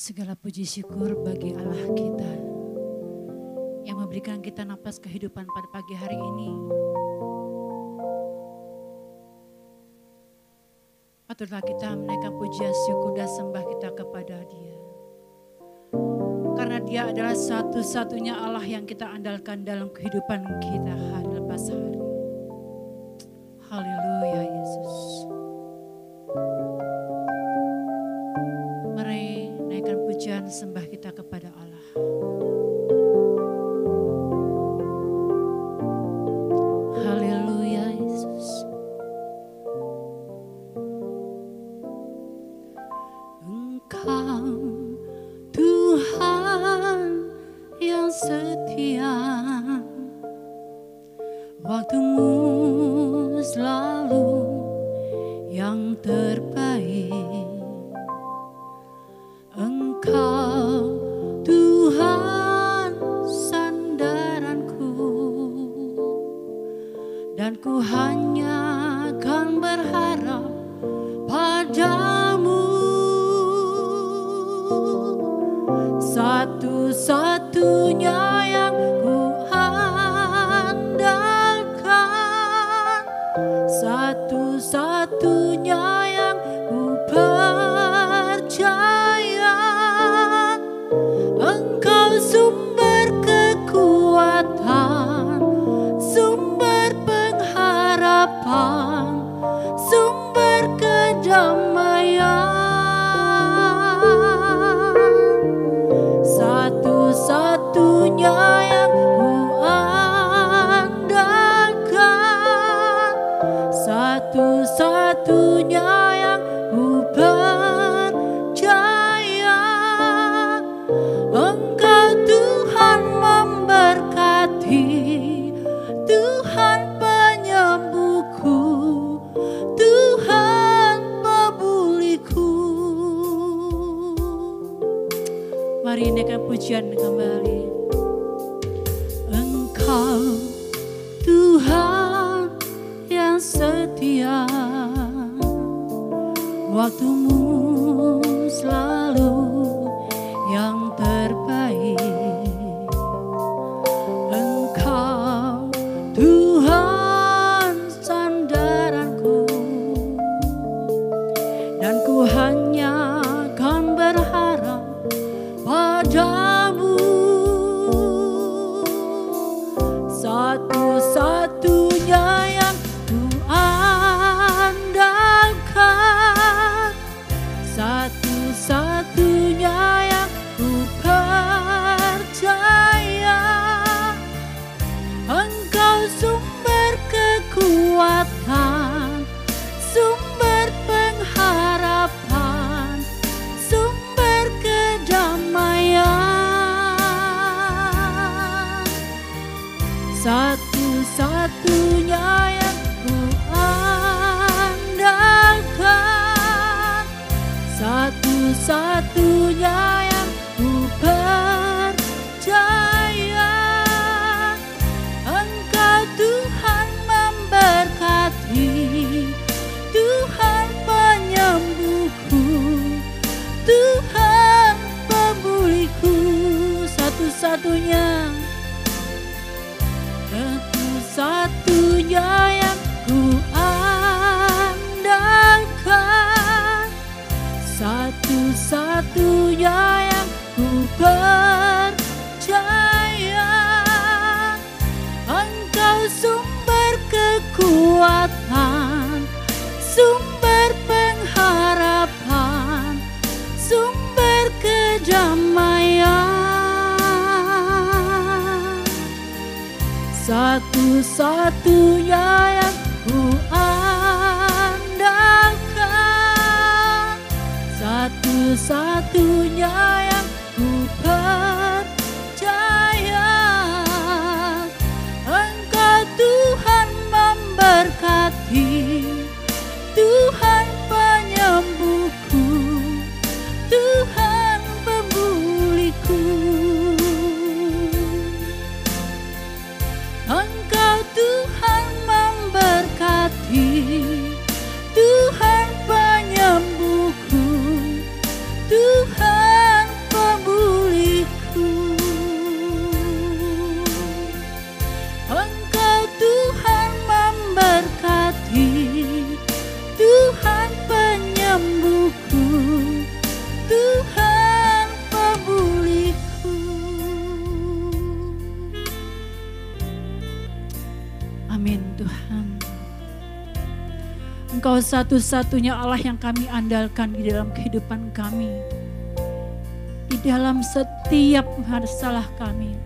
Segala puji syukur bagi Allah kita yang memberikan kita napas kehidupan pada pagi hari ini. Patutlah kita menaikkan pujian syukur dan sembah kita kepada Dia. Karena Dia adalah satu-satunya Allah yang kita andalkan dalam kehidupan kita hari lepas hari. Haleluya Yesus. Mari naikkan pujian sembah kita kepada Allah. Haleluya Yesus. Engkau Tuhan yang setia, waktumu selalu yang terbaik. Engkau Tuhan sandaranku, dan ku hanya akan berharap padamu. Satu-satunya yang ku andalkan, satu-satunya yang ku percaya. Engkau sumber kekuatan, sumber pengharapan, sumber kedamaian. Satu-satunya yang ku andalkan, satu-satunya yang ku percaya. Engkau Tuhan memberkati, Tuhan penyembuhku, Tuhan pemuliku. Mari naikkan pujian kembali. Engkau Tuhan yang setia, waktumu selalu yang terbaik. Engkau Tuhan sandaranku, dan ku hanya akan berharap padamu. Satu-satunya yang ku andalkan, satu-satunya yang ku percaya. Engkau sumber kekuatan, sumber pengharapan, sumber kedamaian. Satu-satunya yang ku andalkan, satu-satunya yang ku percaya. Engkau Tuhan memberkati, Tuhan penyembuhku, Tuhan pemuliku. Satu-satunya, satu-satunya yang ku andalkan, satu-satunya yang ku percaya. Engkau sumber kekuatan, sumber pengharapan, sumber kedamaian. Satu-satunya yang ku andalkan, satu-satunya yang ku percaya. Engkau Tuhan memberkati, Tuhan penyembuhku, Tuhan pemuliku. Engkau Tuhan memberkati, Tuhan penyembuhku, Tuhan Engkau satu-satunya Allah yang kami andalkan di dalam kehidupan kami. Di dalam setiap masalah kami.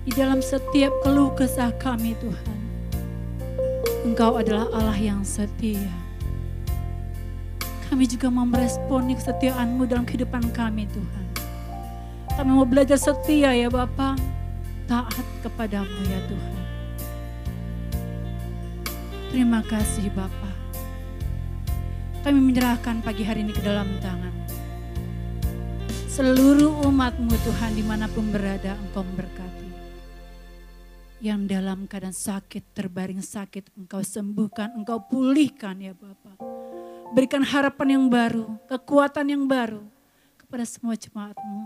Di dalam setiap keluh kesah kami Tuhan. Engkau adalah Allah yang setia. Kami juga mau meresponi kesetiaan-Mu dalam kehidupan kami Tuhan. Kami mau belajar setia ya Bapa, taat kepadamu ya Tuhan. Terima kasih Bapa. Kami menyerahkan pagi hari ini ke dalam tangan. Seluruh umat-Mu Tuhan dimanapun berada Engkau memberkati. Yang dalam keadaan sakit, terbaring sakit, Engkau sembuhkan, Engkau pulihkan ya Bapa. Berikan harapan yang baru, kekuatan yang baru kepada semua jemaat-Mu.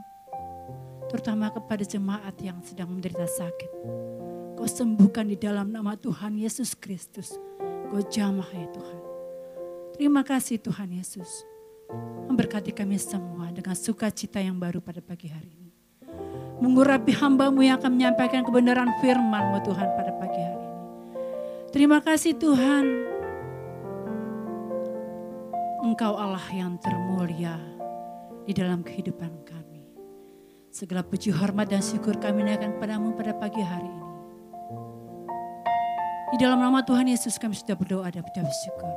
Terutama kepada jemaat yang sedang menderita sakit. Kau sembuhkan di dalam nama Tuhan Yesus Kristus. Kau jamah ya Tuhan. Terima kasih Tuhan Yesus. Memberkati kami semua dengan sukacita yang baru pada pagi hari ini. Mengurapi hamba-Mu yang akan menyampaikan kebenaran firman-Mu Tuhan pada pagi hari ini. Terima kasih Tuhan. Engkau Allah yang termulia di dalam kehidupan kami. Segala puji, hormat, dan syukur kami naikkan kepadamu pada pagi hari ini. Di dalam nama Tuhan Yesus kami sudah berdoa dan berdoa syukur.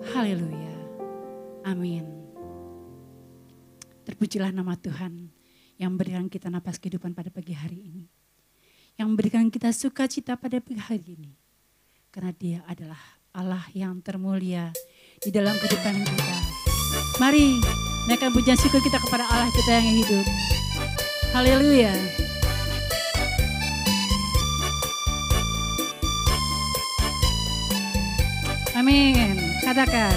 Haleluya. Amin. Terpujilah nama Tuhan yang memberikan kita napas kehidupan pada pagi hari ini. Yang memberikan kita sukacita pada pagi hari ini. Karena Dia adalah Allah yang termulia di dalam kehidupan kita. Mari naikkan pujian syukur kita kepada Allah kita yang hidup. Haleluya. Amin. Katakan.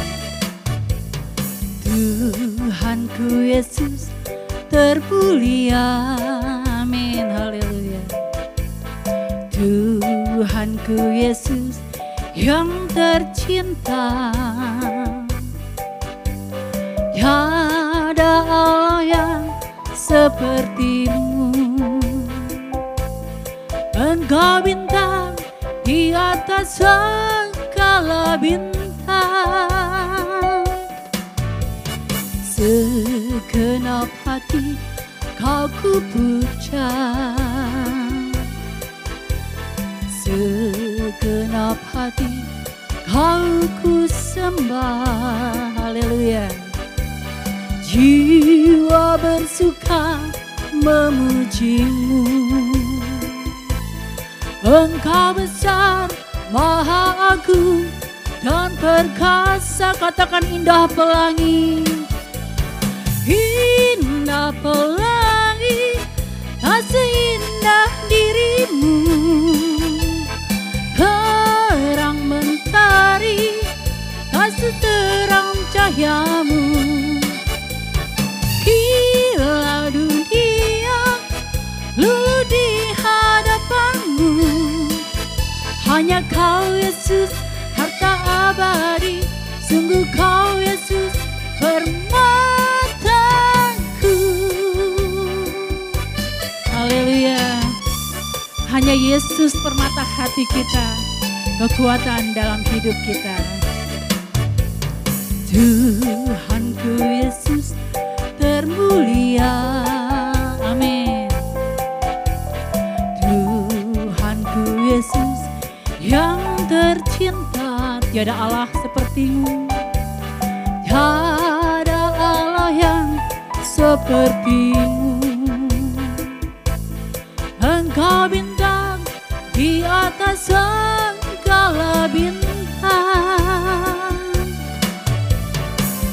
Tuhanku Yesus termulia. Amin. Haleluya. Tuhanku Yesus yang tercinta. Tiada Allah yang seperti-Mu. Engkau bintang di atas segala bintang. Segenap hati Kau ku puja. Segenap hati Kau ku sembah. Haleluya. Jiwa bersuka memuji-Mu. Engkau besar, maha agung, dan perkasa. Katakan indah pelangi. Indah pelangi, tak seindah diri-Mu. Terang mentari, tak seterang cahaya-Mu. Gila dunia lulu di hadapan-Mu. Hanya Kau Yesus harta abadi. Sungguh Kau Yesus permataku. Haleluya. Hanya Yesus permata hati kita, kekuatan dalam hidup kita. Tuhanku Yesus termulia. Amin. Tuhanku Yesus yang tercinta. Tiada Allah seperti-Mu. Tiada Allah yang seperti-Mu. Engkau bintang di atas segala bintang.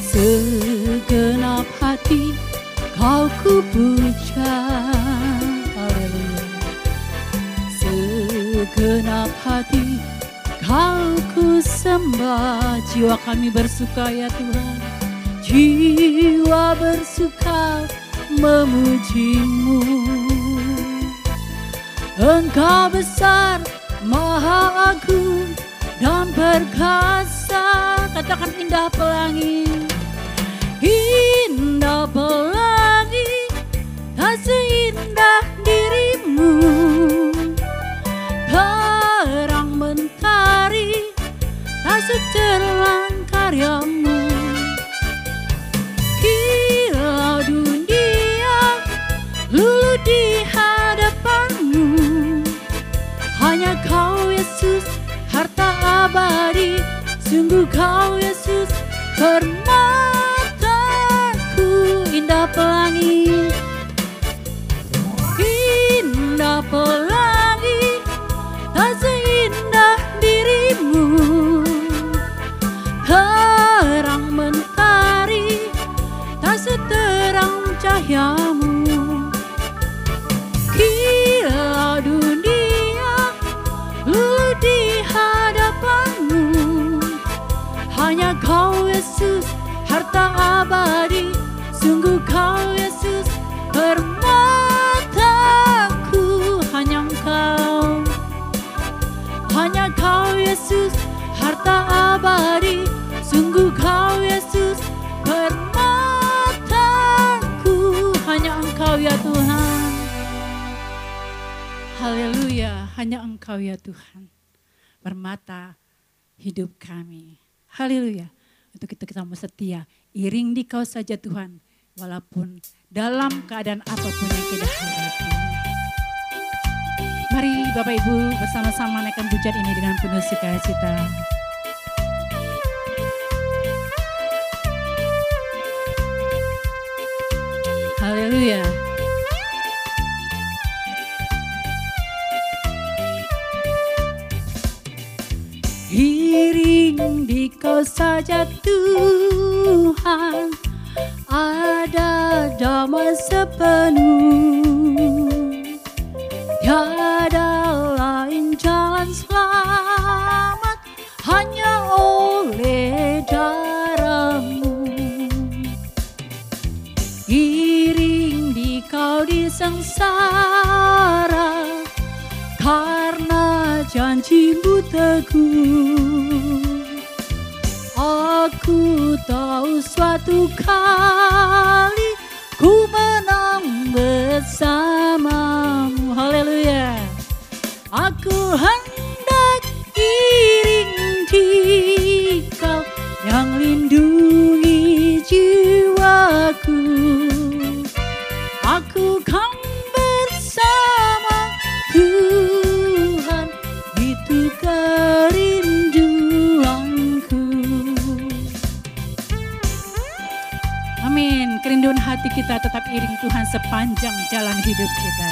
Segenap hati Kau ku puja. Haleluya. Segenap hati Kau ku sembah. Jiwa kami bersuka ya Tuhan. Jiwa bersuka memuji-Mu. Engkau besar, maha agung, dan perkasa. Katakan indah pelangi. Indah pelangi, tak seindah diri-Mu. Terang mentari, tak secerah Hanya Kau Yesus, harta abadi. Sungguh Kau Yesus, permataku. Indah pelangi, indah pelangi, tak seindah dirimu. Terang mentari, tak seterang cahayamu. Kilau dunia luluh di hadapanmu. Hanya Kau Yesus, harta abadi. Sungguh Kau Yesus, permataku. Hanya Engkau, hanya Kau Yesus, harta abadi. Sungguh Kau Yesus, permataku. Hanya Engkau ya Tuhan. Haleluya, hanya Engkau ya Tuhan, permata hidup kami. Haleluya, untuk itu kita mau setia, iring di Kau saja Tuhan, walaupun dalam keadaan apapun yang kita hadapi. Mari Bapak Ibu bersama-sama naikkan pujian ini dengan penuh sukacita. Haleluya. Iring di Kau saja Tuhan, ada damai sepenuh. Tiada lain jalan selamat, hanya oleh darah-Mu. Iring di Kau di sengsara, karena janji-Mu teguh. Aku tahu suatu kali ku menang bersama-Mu. Haleluya. Aku hendak iring di Kau yang lindungi jiwaku. Aku kan bersama Tuhan, itu kerinduanku. Amin. Kerinduan hati kita tetap iring Tuhan sepanjang jalan hidup kita.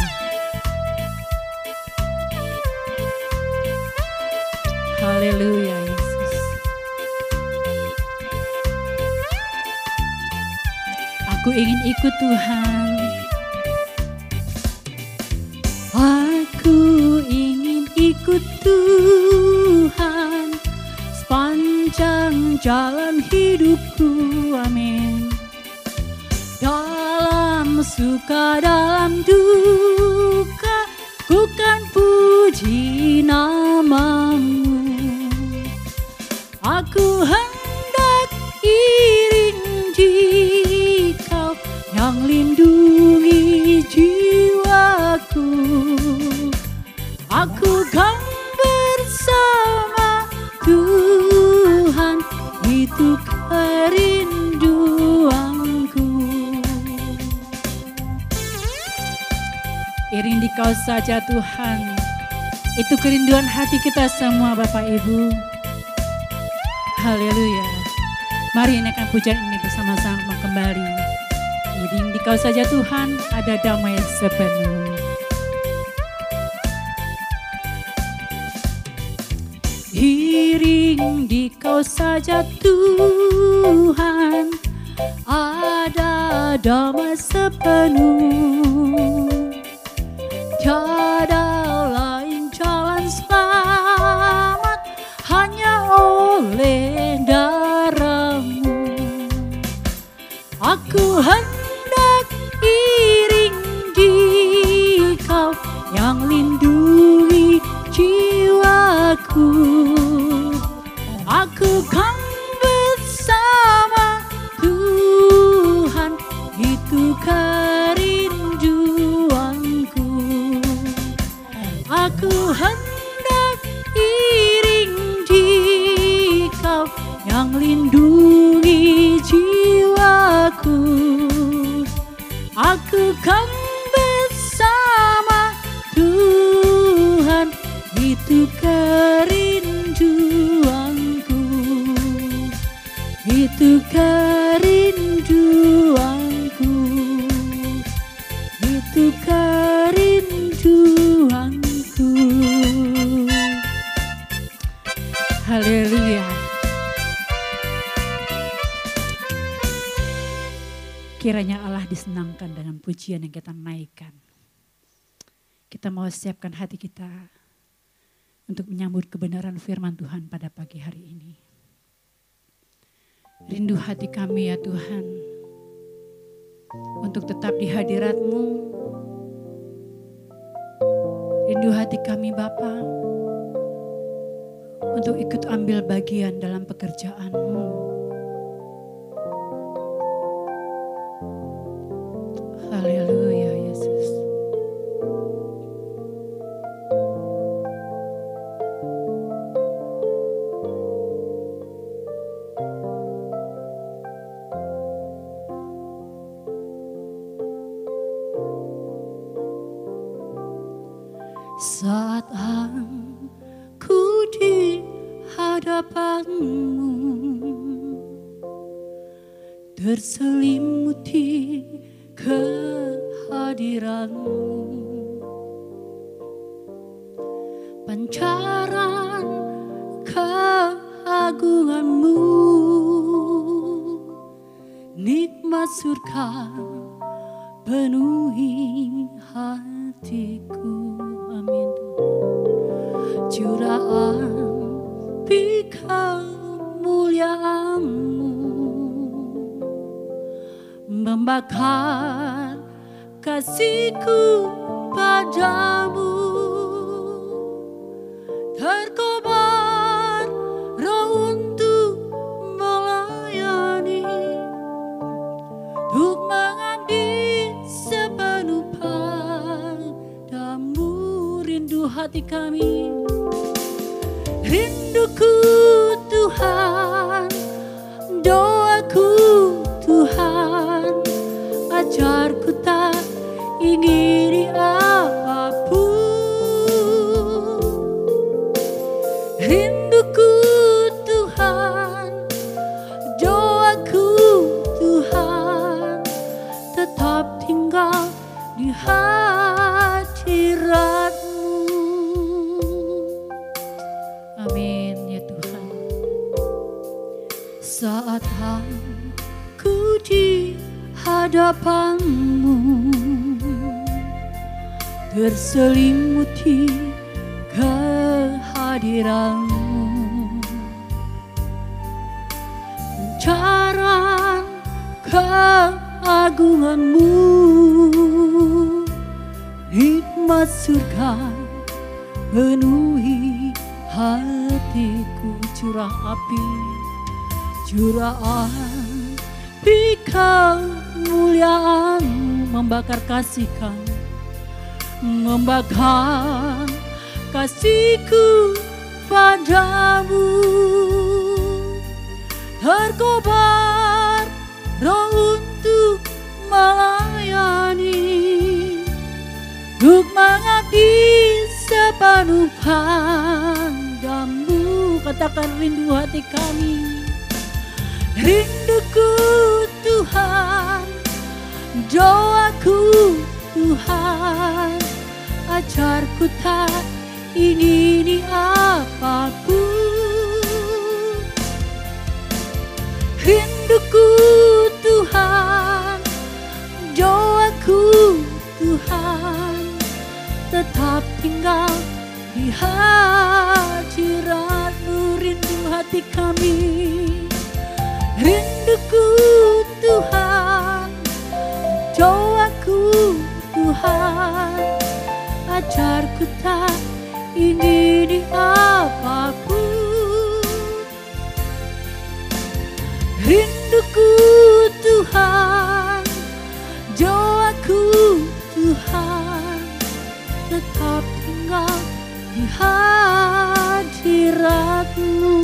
Haleluya Yesus. Aku ingin ikut Tuhan. Aku ingin ikut Tuhan sepanjang jalan hidupku. Amin. Dalam suka, dalam duka, ku kan puji nama-Mu. Aku hendak iring di Kau yang lindungi jiwaku. Aku kan bersama Tuhan, itu kerinduanku. Iring di Kau saja Tuhan, itu kerinduan hati kita semua Bapak Ibu. Haleluya. Mari naikkan pujian ini bersama-sama kembali. Iring di Kau saja Tuhan, ada damai sepenuh. Iring di Kau saja Tuhan, ada damai sepenuh. Tiada lain jalan selamat, hanya oleh darah-Mu. Aku hendak iring di Kau yang lindungi jiwaku. Aku kan bersama Tuhan, itu kerinduanku. Aku hendak iring di Kau yang lindungi jiwaku. Aku kan bersama Tuhan, itu kerinduanku, itu kerinduanku, itu kerinduanku. Haleluya. Kiranya Allah disenangkan dengan pujian yang kita naikkan. Kita mau siapkan hati kita untuk menyambut kebenaran firman Tuhan pada pagi hari ini. Rindu hati kami ya Tuhan, untuk tetap di hadirat-Mu. Rindu hati kami Bapa, untuk ikut ambil bagian dalam pekerjaan-Mu. Haleluya Yesus. Saat aku di hadapan-Mu, terselimuti kehadiran-Mu, pancaran keagungan-Mu, nikmat surga penuhi hatiku. Amin Tuhan. Curah api kemuliaan-Mu membakar kasihku padamu, terkobar roh untuk melayani, untuk mengabdi sepenuh padamu. Rindu hati kami, rinduku Tuhan, doaku Tuhan, ajarku tak ingini apapun. Rinduku Tuhan, doaku Tuhan, tetap tinggal di hadirat-Mu. Amin ya Tuhan. Saat aku di hadapan-Mu, terselimuti kehadiran-Mu, pancaran keagungan-Mu, nikmat surga penuhi hatiku. Curah api kemuliaan membakar kasih Kami, membakar kasihku padamu, terkobar roh untuk melayani, untuk mengabdi sepenuh padamu. Katakan rindu hati kami, rinduku Tuhan, doaku Tuhan, ajarku tak ingini apapun. Rinduku Tuhan, doaku Tuhan, tetap tinggal di hadirat-Mu. Rindu hati kami, rinduku Tuhan, doaku Tuhan, ajarku tak ingini apapun. Rinduku Tuhan, doaku Tuhan, tetap tinggal di hadirat-Mu,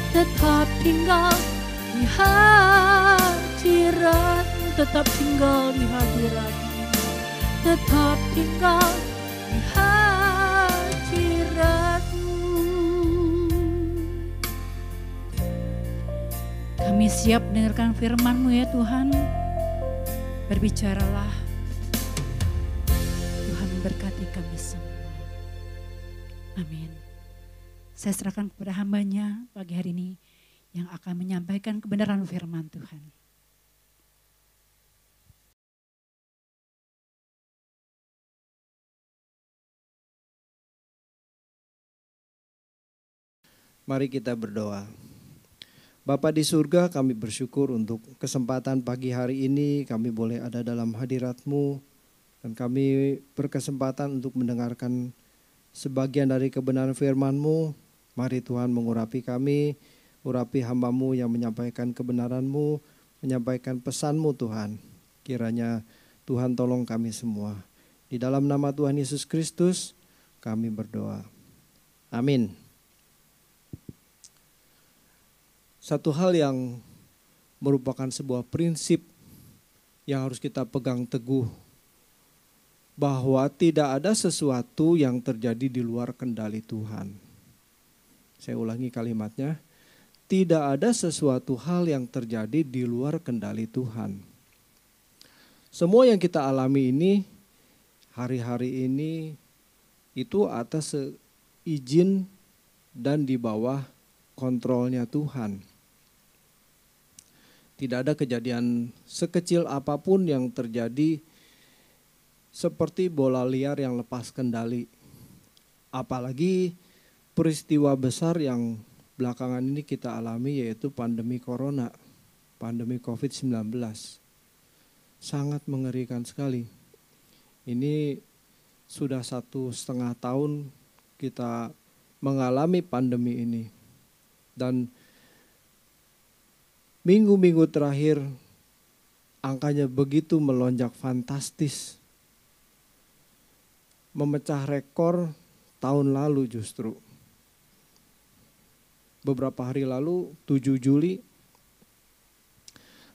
tetap tinggal di hadirat-Mu, tetap tinggal di hadirat-Mu, tetap tinggal di hadirat-Mu. Kami siap mendengarkan firman-Mu ya Tuhan. Berbicaralah. Tuhan memberkati kami semua. Amin. Saya serahkan kepada hamba-Nya pagi hari ini yang akan menyampaikan kebenaran firman Tuhan. Mari kita berdoa. Bapa di surga, kami bersyukur untuk kesempatan pagi hari ini kami boleh ada dalam hadirat-Mu dan kami berkesempatan untuk mendengarkan sebagian dari kebenaran firman-Mu. Mari Tuhan mengurapi kami, urapi hamba-Mu yang menyampaikan kebenaran-Mu, menyampaikan pesan-Mu Tuhan. Kiranya Tuhan tolong kami semua. Di dalam nama Tuhan Yesus Kristus kami berdoa. Amin. Satu hal yang merupakan sebuah prinsip yang harus kita pegang teguh, bahwa tidak ada sesuatu yang terjadi di luar kendali Tuhan. Saya ulangi kalimatnya, tidak ada sesuatu hal yang terjadi di luar kendali Tuhan. Semua yang kita alami ini, hari-hari ini, itu atas izin dan di bawah kontrolnya Tuhan. Tidak ada kejadian sekecil apapun yang terjadi seperti bola liar yang lepas kendali. Apalagi peristiwa besar yang belakangan ini kita alami, yaitu pandemi corona, pandemi COVID-19. Sangat mengerikan sekali. Ini sudah 1,5 tahun kita mengalami pandemi ini. Dan minggu-minggu terakhir angkanya begitu melonjak fantastis. Memecah rekor tahun lalu justru. Beberapa hari lalu 7 Juli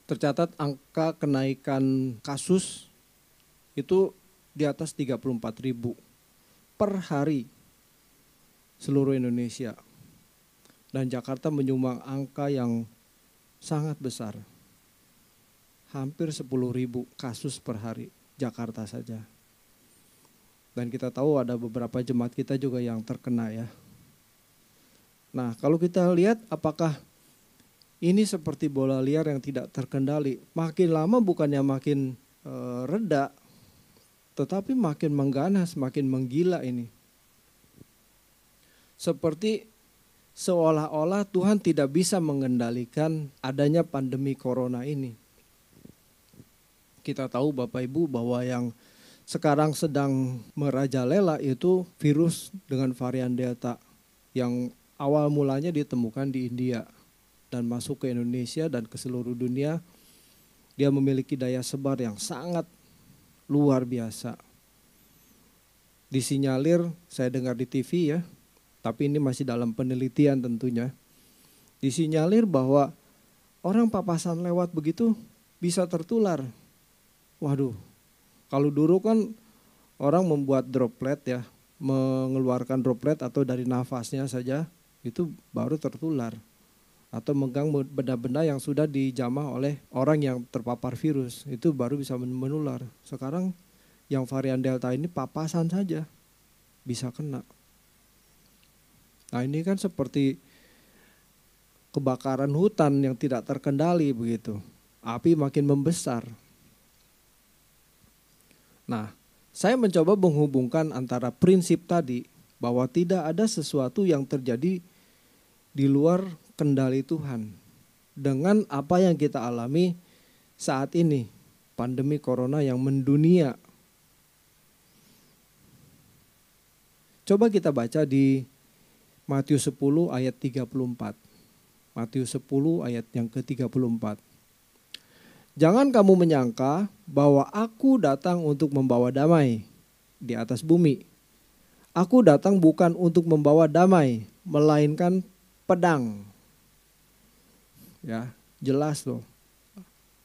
tercatat angka kenaikan kasus itu di atas 34.000 per hari seluruh Indonesia. Dan Jakarta menyumbang angka yang sangat besar. Hampir 10.000 kasus per hari Jakarta saja. Dan kita tahu ada beberapa jemaat kita juga yang terkena ya. Nah, kalau kita lihat apakah ini seperti bola liar yang tidak terkendali. Makin lama bukannya makin reda, tetapi makin mengganas, makin menggila ini. Seperti seolah-olah Tuhan tidak bisa mengendalikan adanya pandemi corona ini. Kita tahu Bapak Ibu bahwa yang sekarang sedang merajalela itu virus dengan varian Delta yang awal mulanya ditemukan di India dan masuk ke Indonesia dan ke seluruh dunia. Dia memiliki daya sebar yang sangat luar biasa. Disinyalir, saya dengar di TV ya, tapi ini masih dalam penelitian tentunya. Disinyalir bahwa orang papasan lewat begitu bisa tertular. Waduh, kalau dulu kan orang membuat droplet ya, mengeluarkan droplet atau dari nafasnya saja, itu baru tertular. Atau megang benda-benda yang sudah dijamah oleh orang yang terpapar virus, itu baru bisa menular. Sekarang yang varian Delta ini papasan saja bisa kena. Nah ini kan seperti kebakaran hutan yang tidak terkendali begitu. Api makin membesar. Nah, saya mencoba menghubungkan antara prinsip tadi bahwa tidak ada sesuatu yang terjadi di luar kendali Tuhan dengan apa yang kita alami saat ini, pandemi corona yang mendunia. Coba kita baca di Matius 10 ayat 34. Matius 10 ayat yang ke-34. Jangan kamu menyangka bahwa aku datang untuk membawa damai di atas bumi. Aku datang bukan untuk membawa damai, melainkan pedang. Ya, jelas loh.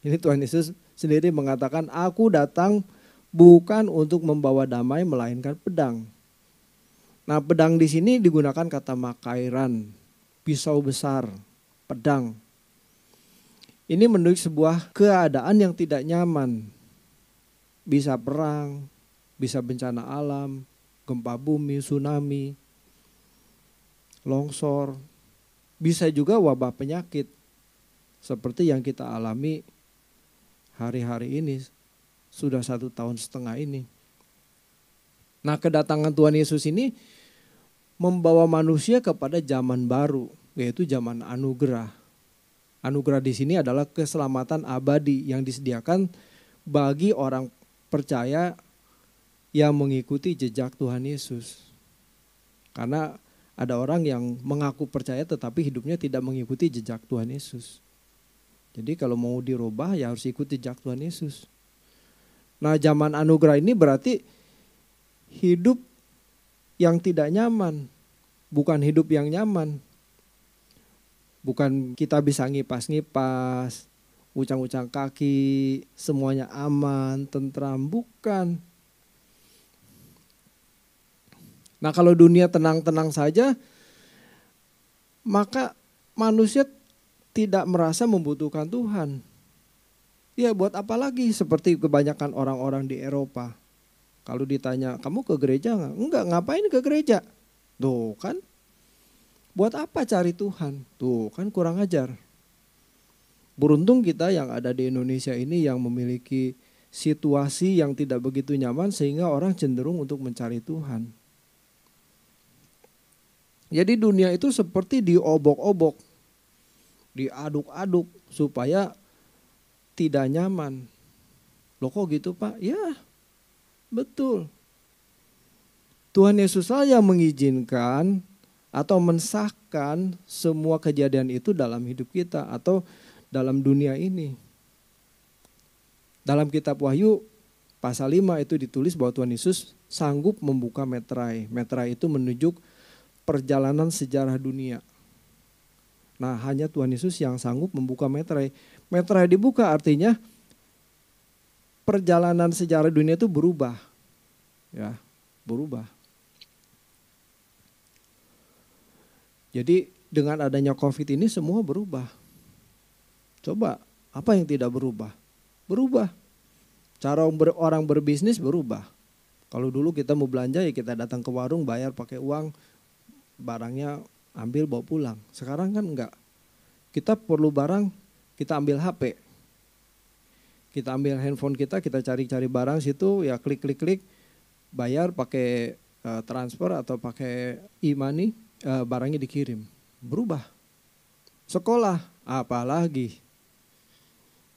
Ini Tuhan Yesus sendiri mengatakan, aku datang bukan untuk membawa damai, melainkan pedang. Nah, pedang di sini digunakan kata makairan, pisau besar, pedang. Ini menunjuk sebuah keadaan yang tidak nyaman. Bisa perang, bisa bencana alam, gempa bumi, tsunami, longsor. Bisa juga wabah penyakit seperti yang kita alami hari-hari ini, sudah 1,5 tahun ini. Nah, kedatangan Tuhan Yesus ini membawa manusia kepada zaman baru, yaitu zaman anugerah. Anugerah di sini adalah keselamatan abadi yang disediakan bagi orang percaya yang mengikuti jejak Tuhan Yesus. Karena ada orang yang mengaku percaya tetapi hidupnya tidak mengikuti jejak Tuhan Yesus. Jadi kalau mau dirubah ya harus ikut jejak Tuhan Yesus. Nah, zaman anugerah ini berarti hidup yang tidak nyaman, bukan hidup yang nyaman. Bukan kita bisa ngipas-ngipas, ucang-ucang kaki, semuanya aman, tentram, bukan. Nah, kalau dunia tenang-tenang saja, maka manusia tidak merasa membutuhkan Tuhan. Ya, buat apa lagi? Seperti kebanyakan orang-orang di Eropa. Kalau ditanya, kamu ke gereja nggak? Enggak, ngapain ke gereja? Tuh kan, buat apa cari Tuhan? Tuh kan kurang ajar. Beruntung kita yang ada di Indonesia ini yang memiliki situasi yang tidak begitu nyaman sehingga orang cenderung untuk mencari Tuhan. Jadi dunia itu seperti diobok-obok, diaduk-aduk supaya tidak nyaman. Loh kok gitu Pak? Ya betul. Tuhan Yesuslah yang mengizinkan atau mensahkan semua kejadian itu dalam hidup kita atau dalam dunia ini. Dalam kitab Wahyu pasal 5 itu ditulis bahwa Tuhan Yesus sanggup membuka meterai. Meterai itu menunjuk perjalanan sejarah dunia. Nah, hanya Tuhan Yesus yang sanggup membuka meterai. Meterai dibuka artinya perjalanan sejarah dunia itu berubah. Ya, berubah. Jadi dengan adanya COVID ini semua berubah. Coba, apa yang tidak berubah? Berubah. Cara orang berbisnis berubah. Kalau dulu kita mau belanja ya kita datang ke warung bayar pakai uang, barangnya ambil bawa pulang. Sekarang kan enggak. Kita perlu barang, kita ambil HP. Kita ambil handphone kita cari-cari barang situ ya klik-klik-klik, bayar pakai transfer atau pakai e-money, barangnya dikirim. Berubah. Sekolah, apalagi.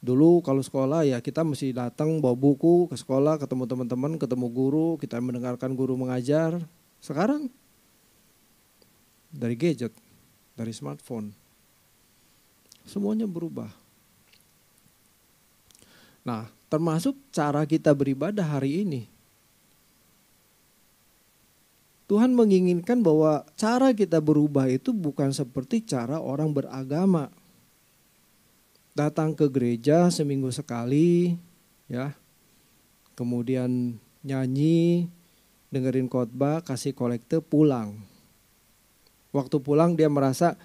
Dulu kalau sekolah ya kita mesti datang bawa buku ke sekolah, ketemu teman-teman, ketemu guru, kita mendengarkan guru mengajar. Sekarang dari gadget, dari smartphone, semuanya berubah. Nah, termasuk cara kita beribadah hari ini. Tuhan menginginkan bahwa cara kita berubah itu bukan seperti cara orang beragama. Datang ke gereja seminggu sekali, ya, kemudian nyanyi, dengerin khotbah, kasih kolekte, pulang. Waktu pulang dia merasa,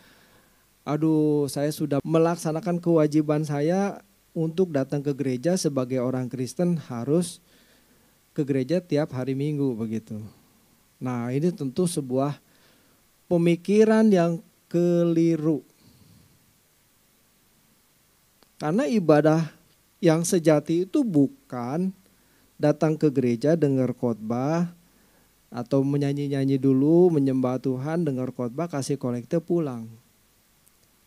aduh saya sudah melaksanakan kewajiban saya untuk datang ke gereja sebagai orang Kristen harus ke gereja tiap hari Minggu begitu. Nah ini tentu sebuah pemikiran yang keliru. Karena ibadah yang sejati itu bukan datang ke gereja dengar khotbah atau menyanyi-nyanyi dulu, menyembah Tuhan, dengar khotbah, kasih kolekte, pulang.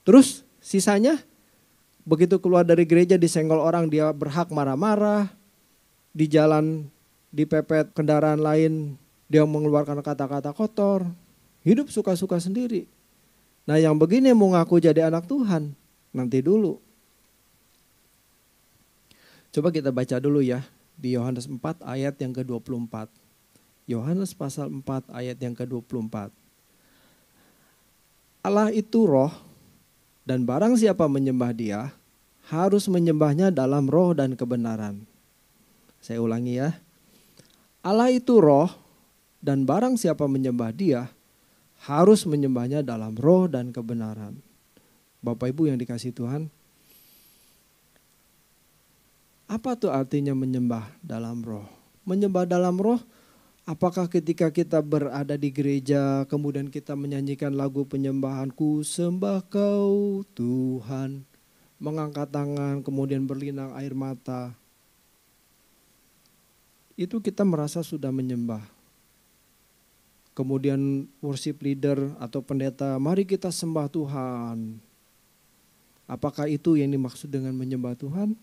Terus sisanya begitu keluar dari gereja disenggol orang dia berhak marah-marah, di jalan dipepet kendaraan lain dia mengeluarkan kata-kata kotor, hidup suka-suka sendiri. Nah yang begini mau ngaku jadi anak Tuhan, nanti dulu. Coba kita baca dulu ya di Yohanes 4 ayat yang ke-24. Yohanes pasal 4 ayat yang ke-24. Allah itu roh dan barang siapa menyembah dia harus menyembahnya dalam roh dan kebenaran. Saya ulangi ya. Allah itu roh dan barang siapa menyembah dia harus menyembahnya dalam roh dan kebenaran. Bapak Ibu yang dikasihi Tuhan, Apa tuh artinya menyembah dalam roh? Menyembah dalam roh, apakah ketika kita berada di gereja, kemudian kita menyanyikan lagu penyembahan, ku sembah kau Tuhan, mengangkat tangan, kemudian berlinang air mata, itu kita merasa sudah menyembah. Kemudian worship leader atau pendeta, mari kita sembah Tuhan. Apakah itu yang dimaksud dengan menyembah Tuhan?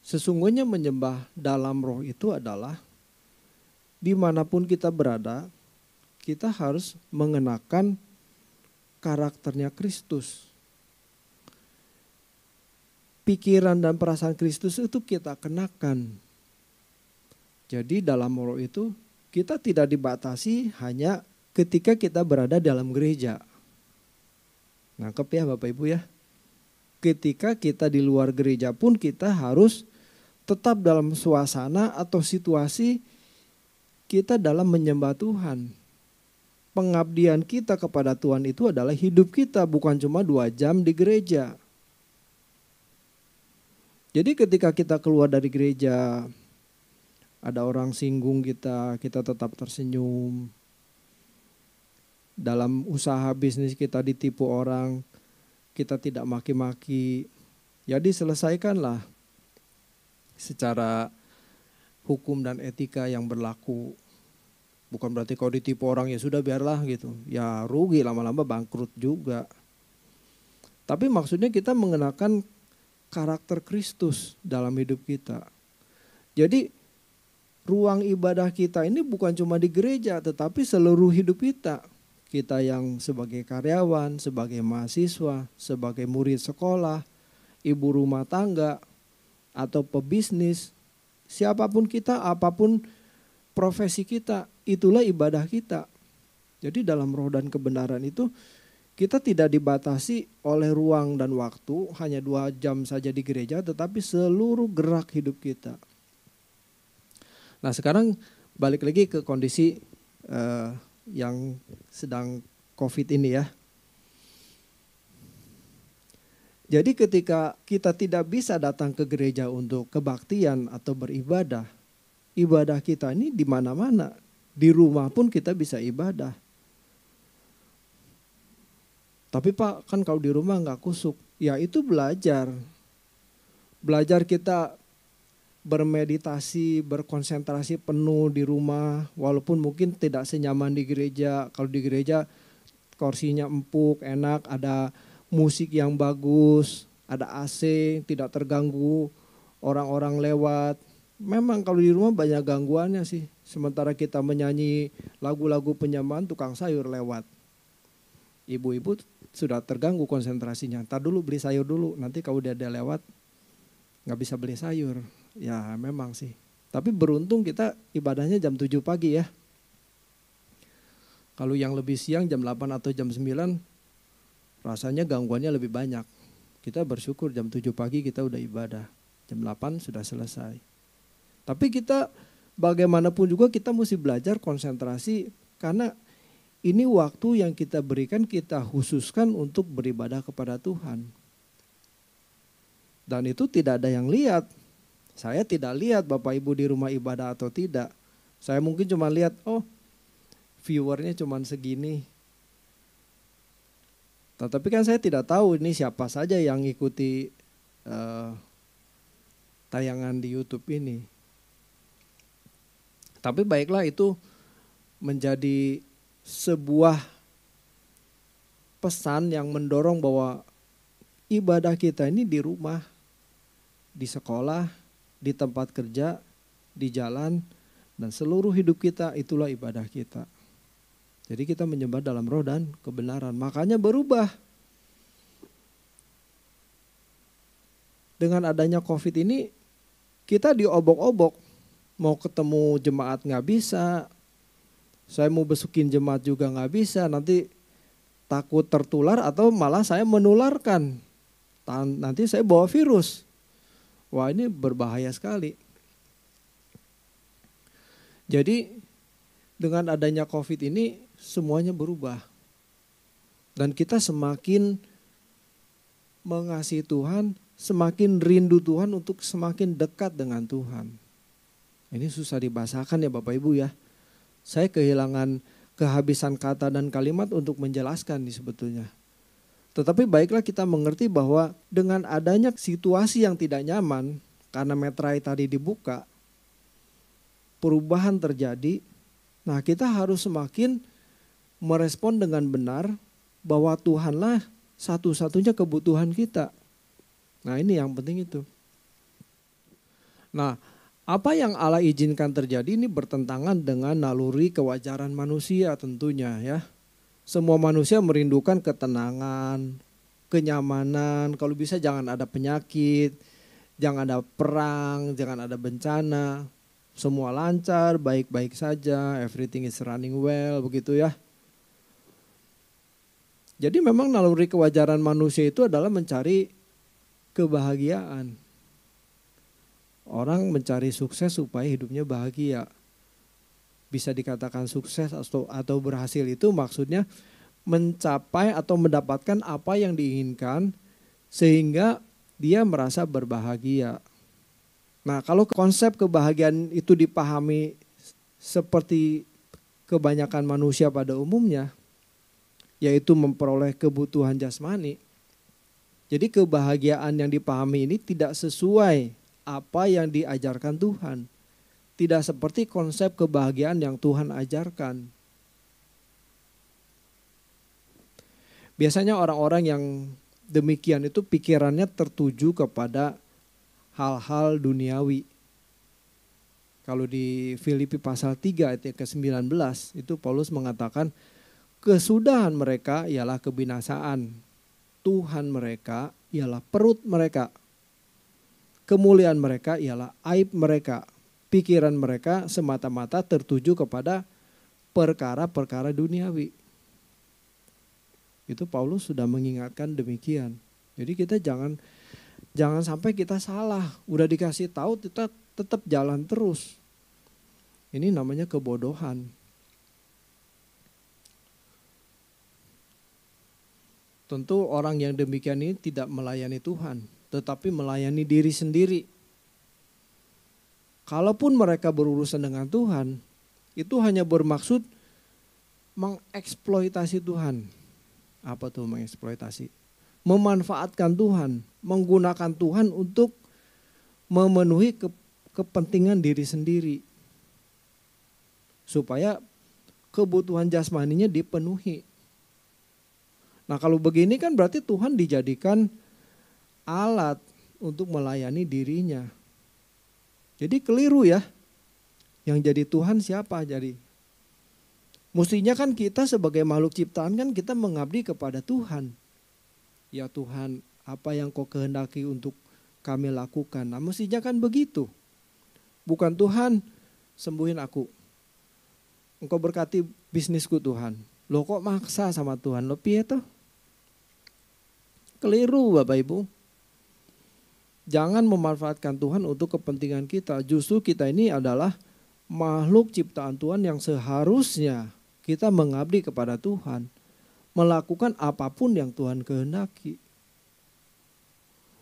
Sesungguhnya menyembah dalam roh itu adalah dimanapun kita berada, kita harus mengenakan karakternya Kristus. Pikiran dan perasaan Kristus itu kita kenakan. Jadi dalam roh itu kita tidak dibatasi hanya ketika kita berada dalam gereja. Nangkep ya Bapak Ibu ya. Ketika kita di luar gereja pun kita harus tetap dalam suasana atau situasi kita dalam menyembah Tuhan. Pengabdian kita kepada Tuhan itu adalah hidup kita, bukan cuma 2 jam di gereja. Jadi ketika kita keluar dari gereja, ada orang singgung kita, kita tetap tersenyum. Dalam usaha bisnis kita ditipu orang, kita tidak maki-maki. Jadi selesaikanlah secara hukum dan etika yang berlaku. Bukan berarti kalau ditipu orang ya sudah biarlah gitu. Ya rugi, lama-lama bangkrut juga. Tapi maksudnya kita mengenakan karakter Kristus dalam hidup kita. Jadi ruang ibadah kita ini bukan cuma di gereja, tetapi seluruh hidup kita. Kita yang sebagai karyawan, sebagai mahasiswa, sebagai murid sekolah, ibu rumah tangga, atau pebisnis, siapapun kita, apapun profesi kita, itulah ibadah kita. Jadi dalam roh dan kebenaran itu kita tidak dibatasi oleh ruang dan waktu, hanya 2 jam saja di gereja, tetapi seluruh gerak hidup kita. Nah sekarang balik lagi ke kondisi yang sedang COVID ini ya. Jadi ketika kita tidak bisa datang ke gereja untuk kebaktian atau beribadah, ibadah kita ini di mana-mana. Di rumah pun kita bisa ibadah. Tapi Pak, kan kalau di rumah nggak kusuk. Ya itu belajar. Belajar kita bermeditasi, berkonsentrasi penuh di rumah. Walaupun mungkin tidak senyaman di gereja. Kalau di gereja kursinya empuk, enak, ada musik yang bagus, ada AC, tidak terganggu orang-orang lewat. Memang kalau di rumah banyak gangguannya sih. Sementara kita menyanyi lagu-lagu penyembahan, tukang sayur lewat. Ibu-ibu sudah terganggu konsentrasinya. Ntar dulu beli sayur dulu, nanti kalau dia lewat nggak bisa beli sayur. Ya memang sih. Tapi beruntung kita ibadahnya jam 7 pagi ya. Kalau yang lebih siang jam 8 atau jam 9, rasanya gangguannya lebih banyak. Kita bersyukur jam 7 pagi kita udah ibadah. Jam 8 sudah selesai. Tapi kita bagaimanapun juga kita mesti belajar konsentrasi. Karena ini waktu yang kita berikan, kita khususkan untuk beribadah kepada Tuhan. Dan itu tidak ada yang lihat. Saya tidak lihat Bapak Ibu di rumah ibadah atau tidak. Saya mungkin cuma lihat, oh viewernya cuma segini. Tetapi kan saya tidak tahu ini siapa saja yang ikuti tayangan di YouTube ini. Tapi baiklah itu menjadi sebuah pesan yang mendorong bahwa ibadah kita ini di rumah, di sekolah, di tempat kerja, di jalan, dan seluruh hidup kita itulah ibadah kita. Jadi kita menyembah dalam roh dan kebenaran. Makanya berubah. Dengan adanya COVID ini kita diobok-obok. Mau ketemu jemaat gak bisa. Saya mau besukin jemaat juga gak bisa. Nanti takut tertular atau malah saya menularkan. Nanti saya bawa virus. Wah ini berbahaya sekali. Jadi dengan adanya COVID ini semuanya berubah. Dan kita semakin mengasihi Tuhan, semakin rindu Tuhan untuk semakin dekat dengan Tuhan. Ini susah dibahasakan ya Bapak Ibu ya. Saya kehilangan kehabisan kata dan kalimat untuk menjelaskan nih sebetulnya. Tetapi baiklah kita mengerti bahwa dengan adanya situasi yang tidak nyaman, karena meterai tadi dibuka, perubahan terjadi. Nah kita harus semakin merespon dengan benar bahwa Tuhanlah satu-satunya kebutuhan kita. Nah ini yang penting itu. Nah apa yang Allah izinkan terjadi ini bertentangan dengan naluri kewajaran manusia tentunya ya. Semua manusia merindukan ketenangan, kenyamanan, kalau bisa jangan ada penyakit, jangan ada perang, jangan ada bencana. Semua lancar, baik-baik saja, everything is running well, begitu ya. Jadi memang naluri kewajaran manusia itu adalah mencari kebahagiaan. Orang mencari sukses supaya hidupnya bahagia. Bisa dikatakan sukses atau berhasil itu maksudnya mencapai atau mendapatkan apa yang diinginkan sehingga dia merasa berbahagia. Nah kalau konsep kebahagiaan itu dipahami seperti kebanyakan manusia pada umumnya, yaitu memperoleh kebutuhan jasmani. Jadi kebahagiaan yang dipahami ini tidak sesuai apa yang diajarkan Tuhan. Tidak seperti konsep kebahagiaan yang Tuhan ajarkan. Biasanya orang-orang yang demikian itu pikirannya tertuju kepada hal-hal duniawi. Kalau di Filipi pasal 3 ayat ke-19 itu Paulus mengatakan kesudahan mereka ialah kebinasaan. Tuhan mereka ialah perut mereka. Kemuliaan mereka ialah aib mereka. Pikiran mereka semata-mata tertuju kepada perkara-perkara duniawi. Itu Paulus sudah mengingatkan demikian. Jadi kita jangan sampai kita salah. Udah dikasih tahu kita tetap jalan terus. Ini namanya kebodohan. Tentu orang yang demikian ini tidak melayani Tuhan, tetapi melayani diri sendiri. Kalaupun mereka berurusan dengan Tuhan, itu hanya bermaksud mengeksploitasi Tuhan. Apa tuh mengeksploitasi? Memanfaatkan Tuhan, menggunakan Tuhan untuk memenuhi kepentingan diri sendiri. Supaya kebutuhan jasmaninya dipenuhi. Nah kalau begini kan berarti Tuhan dijadikan alat untuk melayani dirinya. Jadi keliru ya. Yang jadi Tuhan siapa jadi? Mestinya kan kita sebagai makhluk ciptaan kan kita mengabdi kepada Tuhan. Ya Tuhan, apa yang Kau kehendaki untuk kami lakukan. Nah mestinya kan begitu. Bukan Tuhan, sembuhin aku. Engkau berkati bisnisku Tuhan. Loh kok maksa sama Tuhan? Loh piye toh? Keliru Bapak Ibu. Jangan memanfaatkan Tuhan untuk kepentingan kita. Justru kita ini adalah makhluk ciptaan Tuhan yang seharusnya kita mengabdi kepada Tuhan. Melakukan apapun yang Tuhan kehendaki.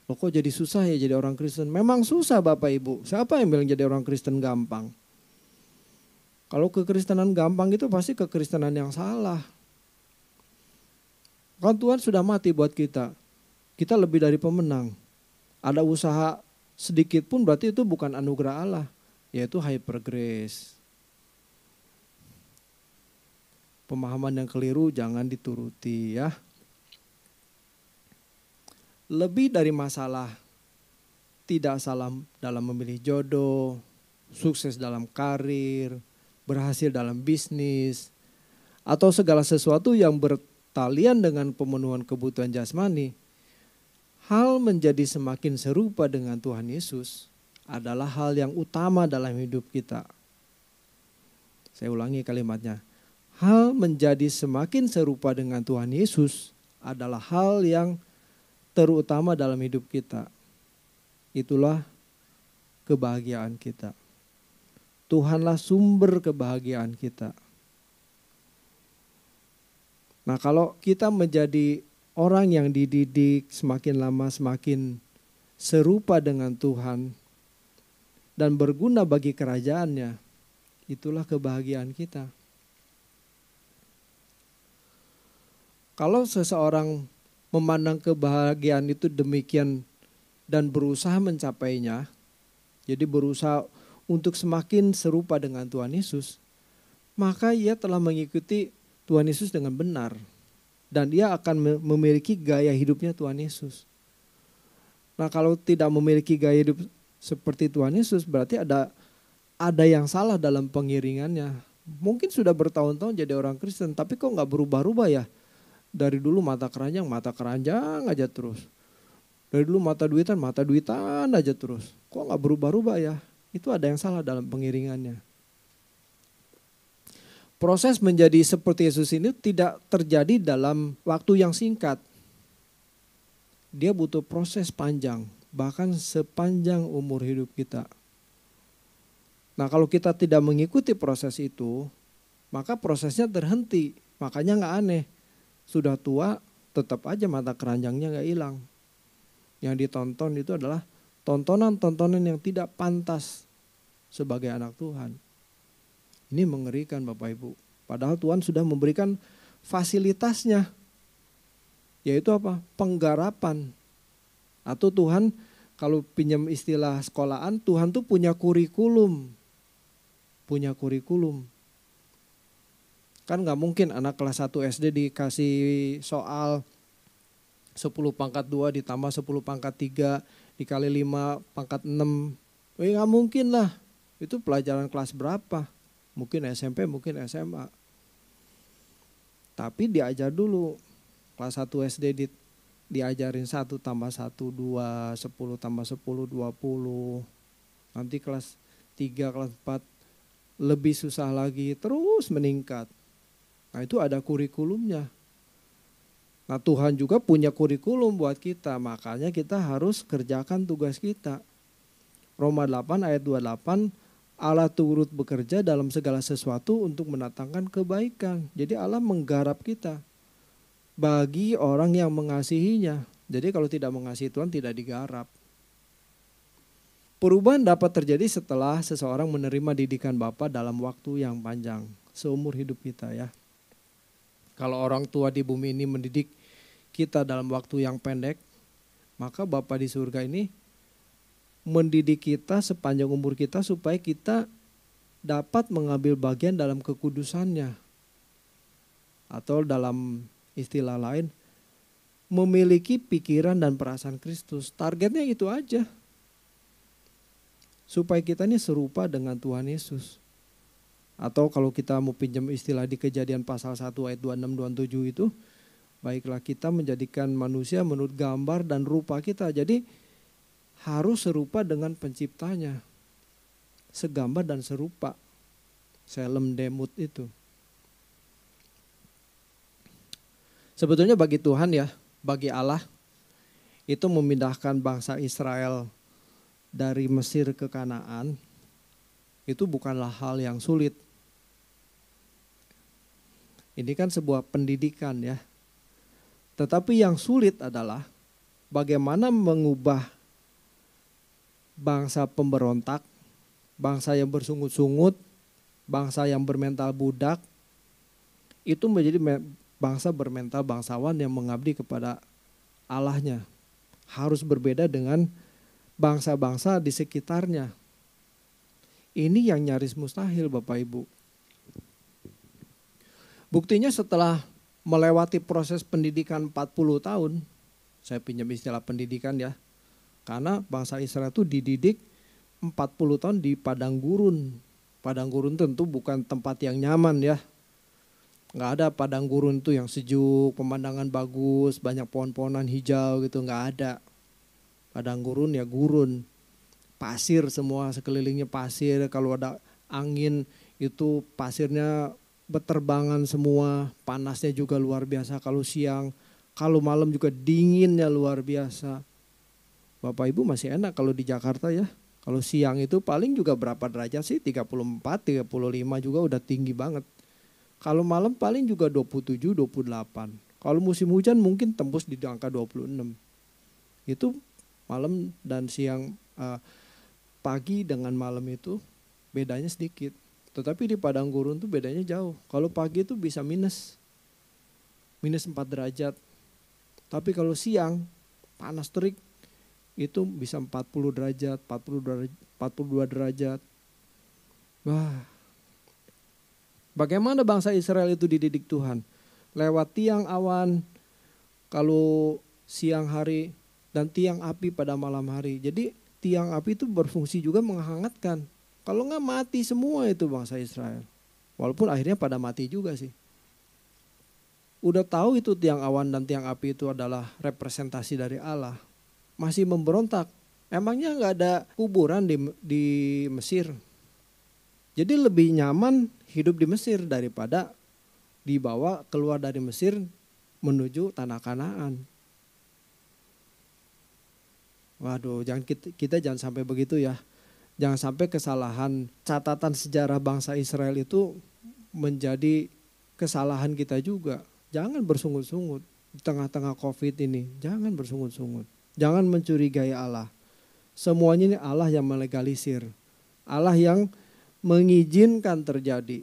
Loh kok jadi susah ya jadi orang Kristen? Memang susah Bapak Ibu. Siapa yang bilang jadi orang Kristen gampang? Kalau kekristenan gampang itu pasti kekristenan yang salah. Kan Tuhan sudah mati buat kita. Kita lebih dari pemenang. Ada usaha sedikit pun berarti itu bukan anugerah Allah. Yaitu hyper grace. Pemahaman yang keliru jangan dituruti ya. Lebih dari masalah tidak salah dalam memilih jodoh, sukses dalam karir, berhasil dalam bisnis, atau segala sesuatu yang bertalian dengan pemenuhan kebutuhan jasmani. Hal menjadi semakin serupa dengan Tuhan Yesus adalah hal yang utama dalam hidup kita. Saya ulangi kalimatnya. Hal menjadi semakin serupa dengan Tuhan Yesus adalah hal yang terutama dalam hidup kita. Itulah kebahagiaan kita. Tuhanlah sumber kebahagiaan kita. Nah kalau kita menjadi orang yang dididik semakin lama semakin serupa dengan Tuhan dan berguna bagi kerajaannya, itulah kebahagiaan kita. Kalau seseorang memandang kebahagiaan itu demikian dan berusaha mencapainya, jadi berusaha untuk semakin serupa dengan Tuhan Yesus, maka ia telah mengikuti Tuhan Yesus dengan benar. Dan ia akan memiliki gaya hidupnya Tuhan Yesus. Nah, kalau tidak memiliki gaya hidup seperti Tuhan Yesus, berarti ada yang salah dalam pengiringannya. Mungkin sudah bertahun-tahun jadi orang Kristen, tapi kok nggak berubah-ubah ya? Dari dulu mata keranjang aja terus. Dari dulu mata duitan aja terus. Kok nggak berubah-ubah ya? Itu ada yang salah dalam pengiringannya. Proses menjadi seperti Yesus ini tidak terjadi dalam waktu yang singkat. Dia butuh proses panjang, bahkan sepanjang umur hidup kita. Nah, kalau kita tidak mengikuti proses itu, maka prosesnya terhenti. Makanya nggak aneh. Sudah tua, tetap aja mata keranjangnya nggak hilang. Yang ditonton itu adalah tontonan-tontonan yang tidak pantas sebagai anak Tuhan. Ini mengerikan Bapak Ibu. Padahal Tuhan sudah memberikan fasilitasnya. Yaitu apa? Penggarapan. Atau Tuhan, kalau pinjam istilah sekolahan, Tuhan tuh punya kurikulum. Punya kurikulum. Kan gak mungkin anak kelas 1 SD dikasih soal 10 pangkat 2 ditambah 10 pangkat 3 dikali 5 pangkat 6. Gak mungkin lah. Itu pelajaran kelas berapa? Mungkin SMP, mungkin SMA. Tapi diajar dulu. Kelas 1 SD diajarin 1 tambah 1, 2, 10 tambah 10, 20. Nanti kelas 3, kelas 4 lebih susah lagi. Terus meningkat. Nah, itu ada kurikulumnya. Nah, Tuhan juga punya kurikulum buat kita. Makanya kita harus kerjakan tugas kita. Roma 8 ayat 28, Allah turut bekerja dalam segala sesuatu untuk mendatangkan kebaikan. Jadi Allah menggarap kita bagi orang yang mengasihinya. Jadi kalau tidak mengasihi Tuhan tidak digarap. Perubahan dapat terjadi setelah seseorang menerima didikan Bapa dalam waktu yang panjang. Seumur hidup kita ya. Kalau orang tua di bumi ini mendidik kita dalam waktu yang pendek, maka Bapa di surga ini mendidik kita sepanjang umur kita supaya kita dapat mengambil bagian dalam kekudusannya. Atau dalam istilah lain, memiliki pikiran dan perasaan Kristus. Targetnya itu aja. Supaya kita ini serupa dengan Tuhan Yesus. Atau kalau kita mau pinjam istilah di Kejadian pasal 1 ayat 26-27 itu, baiklah kita menjadikan manusia menurut gambar dan rupa kita. Jadi harus serupa dengan penciptanya. Segambar dan serupa. Selem demut itu. Sebetulnya bagi Tuhan ya, bagi Allah, itu memindahkan bangsa Israel dari Mesir ke Kanaan, itu bukanlah hal yang sulit. Ini kan sebuah pendidikan ya. Tetapi yang sulit adalah bagaimana mengubah bangsa pemberontak, bangsa yang bersungut-sungut, bangsa yang bermental budak, itu menjadi bangsa bermental bangsawan yang mengabdi kepada Allahnya. Harus berbeda dengan bangsa-bangsa di sekitarnya. Ini yang nyaris mustahil Bapak Ibu. Buktinya setelah melewati proses pendidikan 40 tahun, saya pinjam istilah pendidikan ya, karena bangsa Israel itu dididik 40 tahun di padang gurun. Padang gurun tentu bukan tempat yang nyaman ya. Nggak ada padang gurun itu yang sejuk, pemandangan bagus, banyak pohon-pohonan hijau gitu, nggak ada. Padang gurun ya gurun, pasir semua, sekelilingnya pasir, kalau ada angin itu pasirnya berterbangan semua, panasnya juga luar biasa kalau siang, kalau malam juga dinginnya luar biasa. Bapak Ibu masih enak kalau di Jakarta ya, kalau siang itu paling juga berapa derajat sih, 34, 35 juga udah tinggi banget. Kalau malam paling juga 27, 28. Kalau musim hujan mungkin tembus di angka 26. Itu malam dan siang, pagi dengan malam itu bedanya sedikit. Tetapi di padang gurun tuh bedanya jauh. Kalau pagi itu bisa minus 4 derajat. Tapi kalau siang panas terik itu bisa 40 derajat, 42 derajat. Wah. Bagaimana bangsa Israel itu dididik Tuhan? Lewat tiang awan kalau siang hari dan tiang api pada malam hari. Jadi tiang api itu berfungsi juga menghangatkan. Kalau nggak mati semua itu bangsa Israel. Walaupun akhirnya pada mati juga sih. Udah tahu itu tiang awan dan tiang api itu adalah representasi dari Allah. Masih memberontak. Emangnya nggak ada kuburan di Mesir? Jadi lebih nyaman hidup di Mesir daripada dibawa keluar dari Mesir menuju tanah Kanaan. Waduh, kita jangan sampai begitu ya. Jangan sampai kesalahan catatan sejarah bangsa Israel itu menjadi kesalahan kita juga. Jangan bersungut-sungut di tengah-tengah COVID ini. Jangan bersungut-sungut. Jangan mencurigai Allah. Semuanya ini Allah yang melegalisir. Allah yang mengizinkan terjadi.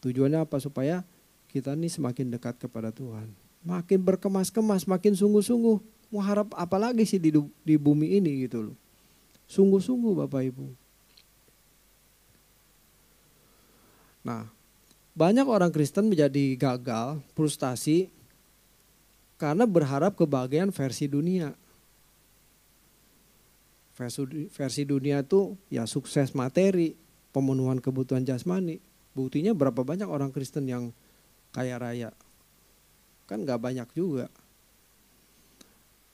Tujuannya apa? Supaya kita ini semakin dekat kepada Tuhan. Makin berkemas-kemas, makin sungguh-sungguh. Mau harap apa lagi sih di bumi ini gitu loh. Sungguh-sungguh Bapak Ibu. Nah, banyak orang Kristen menjadi gagal, frustasi karena berharap kebahagiaan versi dunia. Versi dunia itu ya sukses materi, pemenuhan kebutuhan jasmani. Buktinya berapa banyak orang Kristen yang kaya raya? Kan gak banyak juga.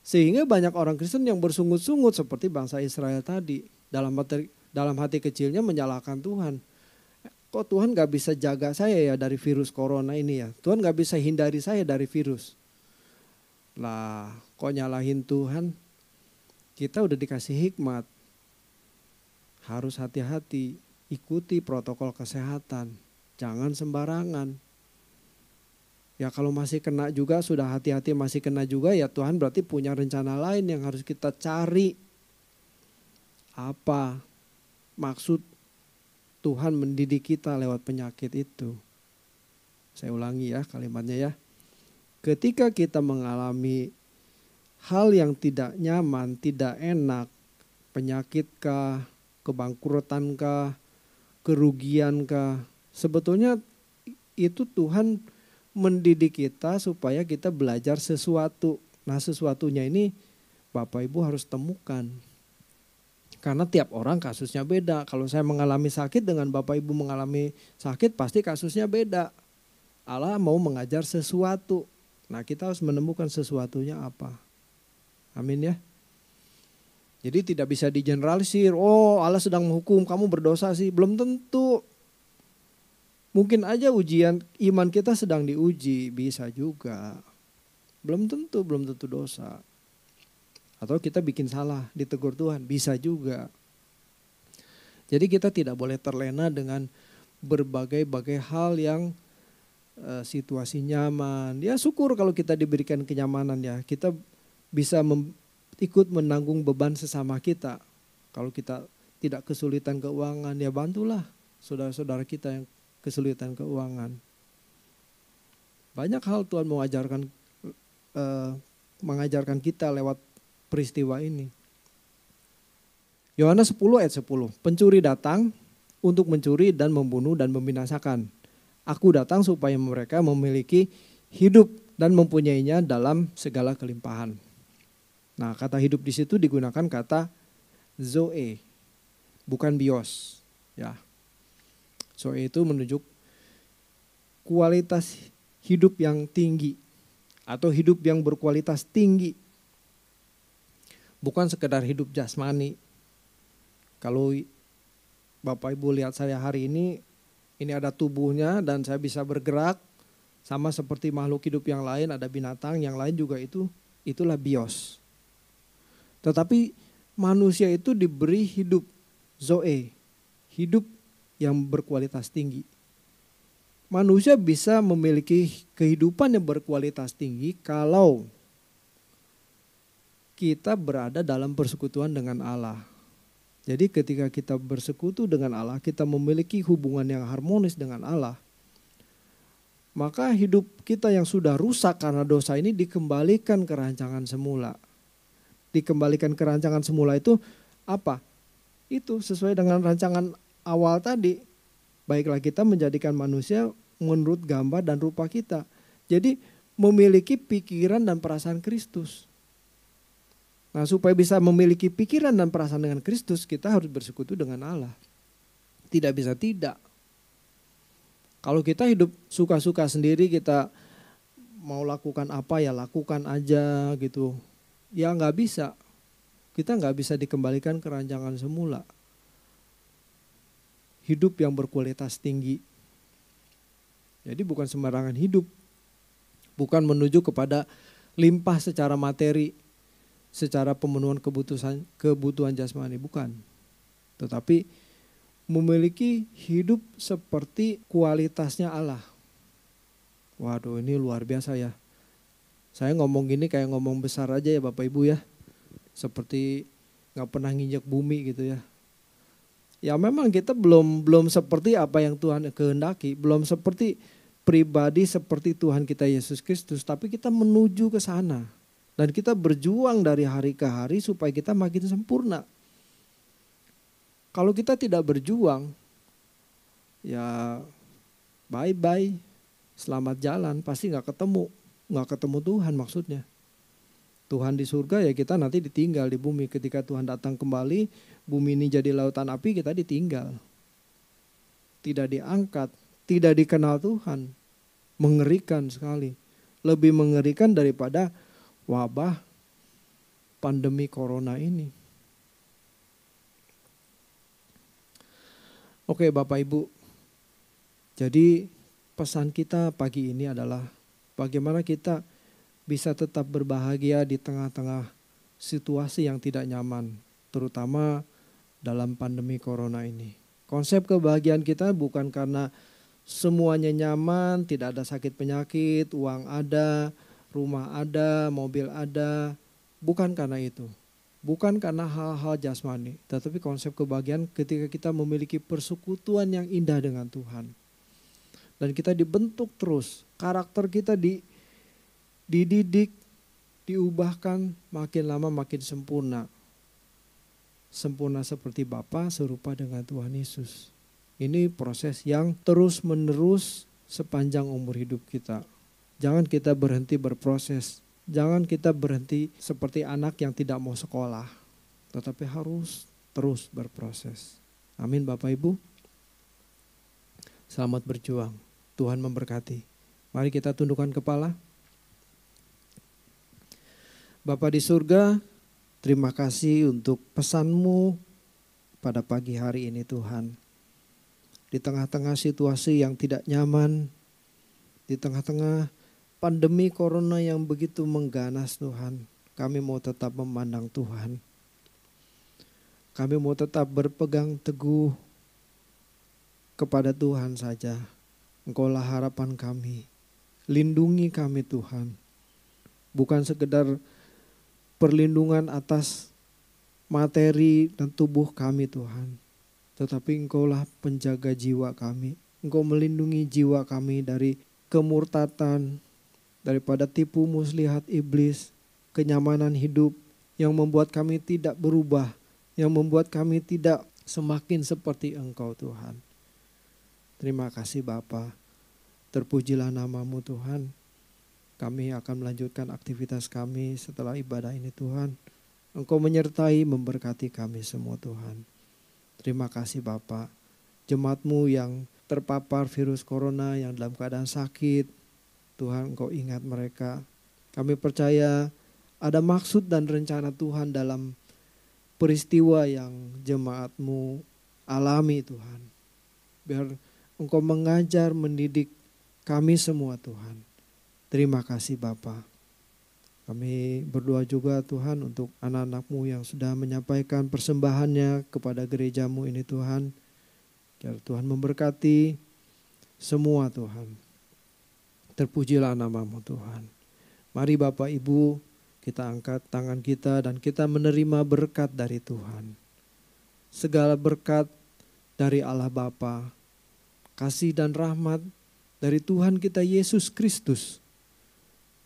Sehingga banyak orang Kristen yang bersungut-sungut seperti bangsa Israel tadi. Dalam hati kecilnya menyalahkan Tuhan. Kok Tuhan gak bisa jaga saya ya dari virus corona ini ya? Tuhan gak bisa hindari saya dari virus. Lah kok nyalahin Tuhan? Kita udah dikasih hikmat. Harus hati-hati, ikuti protokol kesehatan. Jangan sembarangan. Ya kalau masih kena juga, sudah hati-hati masih kena juga, ya Tuhan berarti punya rencana lain yang harus kita cari. Apa maksud Tuhan mendidik kita lewat penyakit itu? Saya ulangi ya kalimatnya ya. Ketika kita mengalami hal yang tidak nyaman, tidak enak, penyakitkah, kebangkrutankah, kerugiankah, sebetulnya itu Tuhan mendidik kita supaya kita belajar sesuatu. Nah sesuatunya ini Bapak Ibu harus temukan. Karena tiap orang kasusnya beda. Kalau saya mengalami sakit dengan Bapak Ibu mengalami sakit pasti kasusnya beda. Allah mau mengajar sesuatu. Nah kita harus menemukan sesuatunya apa. Amin ya. Jadi tidak bisa digeneralisir. Oh Allah sedang menghukum kamu berdosa sih. Belum tentu. Mungkin aja ujian iman kita sedang diuji, bisa juga. Belum tentu dosa. Atau kita bikin salah, ditegur Tuhan, bisa juga. Jadi kita tidak boleh terlena dengan berbagai-bagai hal yang situasi nyaman. Ya syukur kalau kita diberikan kenyamanan ya. Kita bisa ikut menanggung beban sesama kita. Kalau kita tidak kesulitan keuangan, ya bantulah saudara-saudara kita yang kesulitan keuangan. Banyak hal Tuhan mengajarkan kita lewat peristiwa ini. Yohanes 10 ayat 10. Pencuri datang untuk mencuri dan membunuh dan membinasakan. Aku datang supaya mereka memiliki hidup dan mempunyainya dalam segala kelimpahan. Nah, kata hidup di situ digunakan kata zoe, bukan bios, ya. Zoe itu menunjuk kualitas hidup yang tinggi atau hidup yang berkualitas tinggi. Bukan sekedar hidup jasmani. Kalau Bapak Ibu lihat saya hari ini ada tubuhnya dan saya bisa bergerak sama seperti makhluk hidup yang lain, ada binatang yang lain juga itulah bios. Tetapi manusia itu diberi hidup zoe, hidup yang berkualitas tinggi. Manusia bisa memiliki kehidupan yang berkualitas tinggi kalau kita berada dalam persekutuan dengan Allah. Jadi ketika kita bersekutu dengan Allah, kita memiliki hubungan yang harmonis dengan Allah, maka hidup kita yang sudah rusak karena dosa ini dikembalikan ke rancangan semula. Dikembalikan ke rancangan semula itu apa? Itu sesuai dengan rancangan awal tadi. Baiklah kita menjadikan manusia menurut gambar dan rupa kita. Jadi memiliki pikiran dan perasaan Kristus. Nah, supaya bisa memiliki pikiran dan perasaan dengan Kristus, kita harus bersekutu dengan Allah. Tidak bisa tidak. Kalau kita hidup suka-suka sendiri, kita mau lakukan apa ya lakukan aja gitu. Ya nggak bisa. Kita nggak bisa dikembalikan ke rancangan semula. Hidup yang berkualitas tinggi. Jadi bukan sembarangan hidup. Bukan menuju kepada limpah secara materi, secara pemenuhan kebutuhan jasmani, bukan. Tetapi memiliki hidup seperti kualitasnya Allah. Waduh, ini luar biasa ya. Saya ngomong gini kayak ngomong besar aja ya Bapak Ibu ya. Seperti gak pernah nginjek bumi gitu ya. Ya memang kita belum seperti apa yang Tuhan kehendaki. Belum seperti pribadi seperti Tuhan kita Yesus Kristus. Tapi kita menuju ke sana. Dan kita berjuang dari hari ke hari supaya kita makin sempurna. Kalau kita tidak berjuang, ya bye-bye. Selamat jalan, pasti gak ketemu Tuhan maksudnya. Tuhan di surga ya kita nanti ditinggal di bumi. Ketika Tuhan datang kembali, bumi ini jadi lautan api, kita ditinggal. Tidak diangkat, tidak dikenal Tuhan. Mengerikan sekali. Lebih mengerikan daripada wabah pandemi corona ini. Oke Bapak Ibu, jadi pesan kita pagi ini adalah bagaimana kita bisa tetap berbahagia di tengah-tengah situasi yang tidak nyaman, terutama dalam pandemi corona ini. Konsep kebahagiaan kita bukan karena semuanya nyaman, tidak ada sakit penyakit, uang ada, rumah ada, mobil ada. Bukan karena itu. Bukan karena hal-hal jasmani. Tetapi konsep kebahagiaan ketika kita memiliki persekutuan yang indah dengan Tuhan. Dan kita dibentuk terus. Karakter kita dididik, diubahkan makin lama makin sempurna. Sempurna seperti Bapa, serupa dengan Tuhan Yesus. Ini proses yang terus menerus sepanjang umur hidup kita. Jangan kita berhenti berproses. Jangan kita berhenti seperti anak yang tidak mau sekolah. Tetapi harus terus berproses. Amin Bapak Ibu. Selamat berjuang. Tuhan memberkati. Mari kita tundukkan kepala. Bapa di surga, terima kasih untuk pesan-Mu pada pagi hari ini Tuhan. Di tengah-tengah situasi yang tidak nyaman, di tengah-tengah pandemi corona yang begitu mengganas Tuhan, kami mau tetap memandang Tuhan. Kami mau tetap berpegang teguh kepada Tuhan saja. Engkaulah harapan kami. Lindungi kami Tuhan. Bukan sekedar perlindungan atas materi dan tubuh kami Tuhan. Tetapi Engkaulah penjaga jiwa kami. Engkau melindungi jiwa kami dari kemurtatan, daripada tipu muslihat iblis, kenyamanan hidup yang membuat kami tidak berubah, yang membuat kami tidak semakin seperti Engkau Tuhan. Terima kasih Bapa. Terpujilah nama-Mu Tuhan. Kami akan melanjutkan aktivitas kami setelah ibadah ini Tuhan. Engkau menyertai, memberkati kami semua Tuhan. Terima kasih Bapa. Jemaat-Mu yang terpapar virus corona, yang dalam keadaan sakit, Tuhan Engkau ingat mereka. Kami percaya ada maksud dan rencana Tuhan dalam peristiwa yang jemaat-Mu alami Tuhan. Biar Engkau mengajar, mendidik kami semua Tuhan. Terima kasih Bapa. Kami berdoa juga Tuhan untuk anak-anak-Mu yang sudah menyampaikan persembahannya kepada gereja-Mu ini Tuhan. Biar Tuhan memberkati. semua Tuhan. Terpujilah nama-Mu Tuhan. Mari Bapak Ibu, kita angkat tangan kita dan kita menerima berkat dari Tuhan. Segala berkat dari Allah Bapa, kasih dan rahmat dari Tuhan kita Yesus Kristus,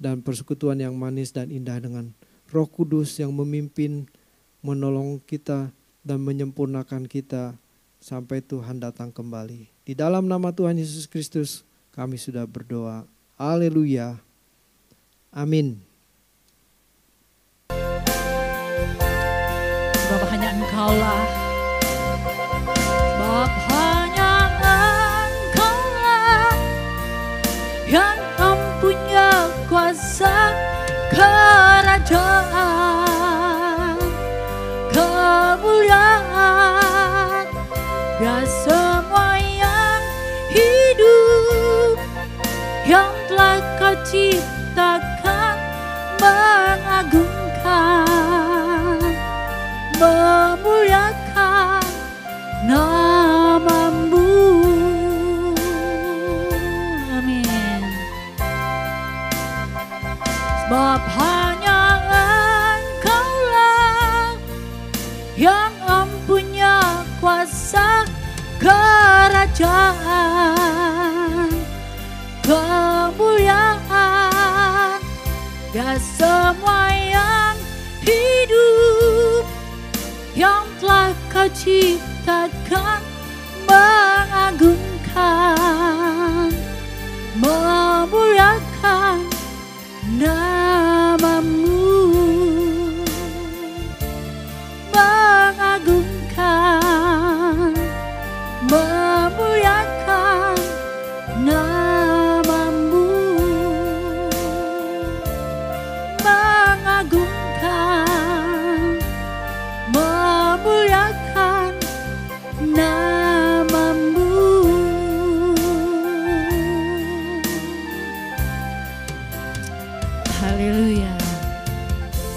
dan persekutuan yang manis dan indah dengan Roh Kudus yang memimpin, menolong kita dan menyempurnakan kita sampai Tuhan datang kembali. Di dalam nama Tuhan Yesus Kristus kami sudah berdoa. Haleluya. Amin. Sebab hanya Engkaulah, sebab hanya Engkaulah yang mempunyai kuasa kerajaan, kemuliaan, dan semua yang hidup yang telah Kau ciptakan, mengagungkan, memuliakan nama-Mu. Amin. Sebab hanya Engkaulah yang mempunyai kuasa kerajaan, kemuliaan, dan semua yang hidup yang telah Kau ciptakan, mengagungkan, memuliakan nama-Mu, mengagungkan, memuliakan nama-Mu, mengagungkan, memuliakan nama-Mu. Haleluya.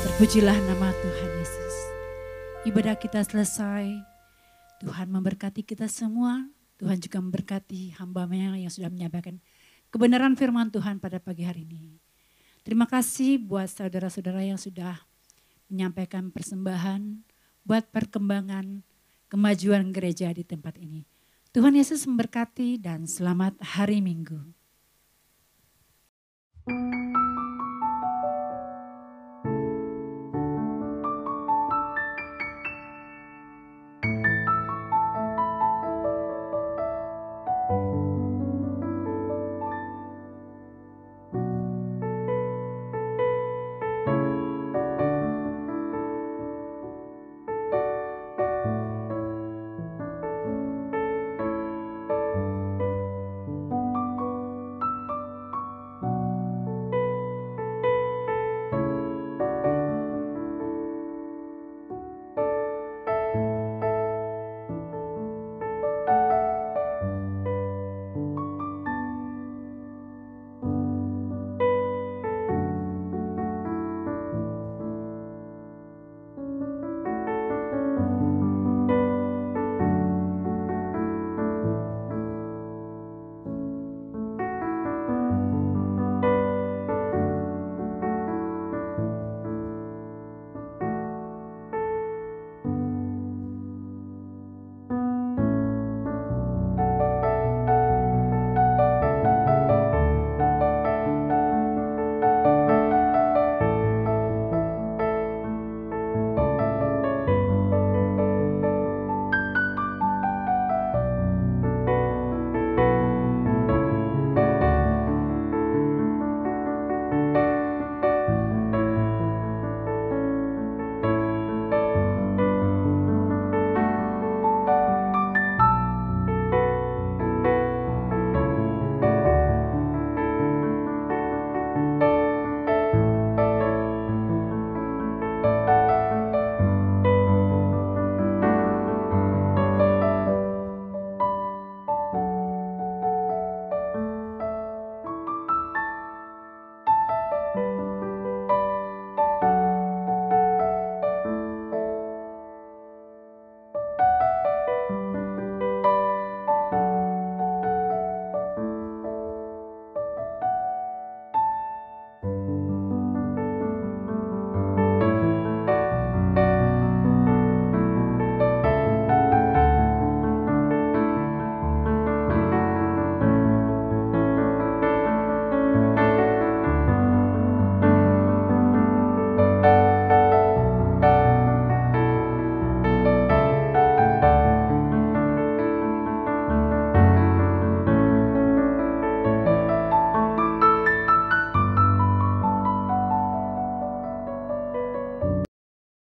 Terpujilah nama Tuhan Yesus. Ibadah kita selesai. Tuhan memberkati kita semua. Tuhan juga memberkati hamba-Nya yang sudah menyampaikan kebenaran firman Tuhan pada pagi hari ini. Terima kasih buat saudara-saudara yang sudah menyampaikan persembahan buat perkembangan kemajuan gereja di tempat ini. Tuhan Yesus memberkati dan selamat hari Minggu.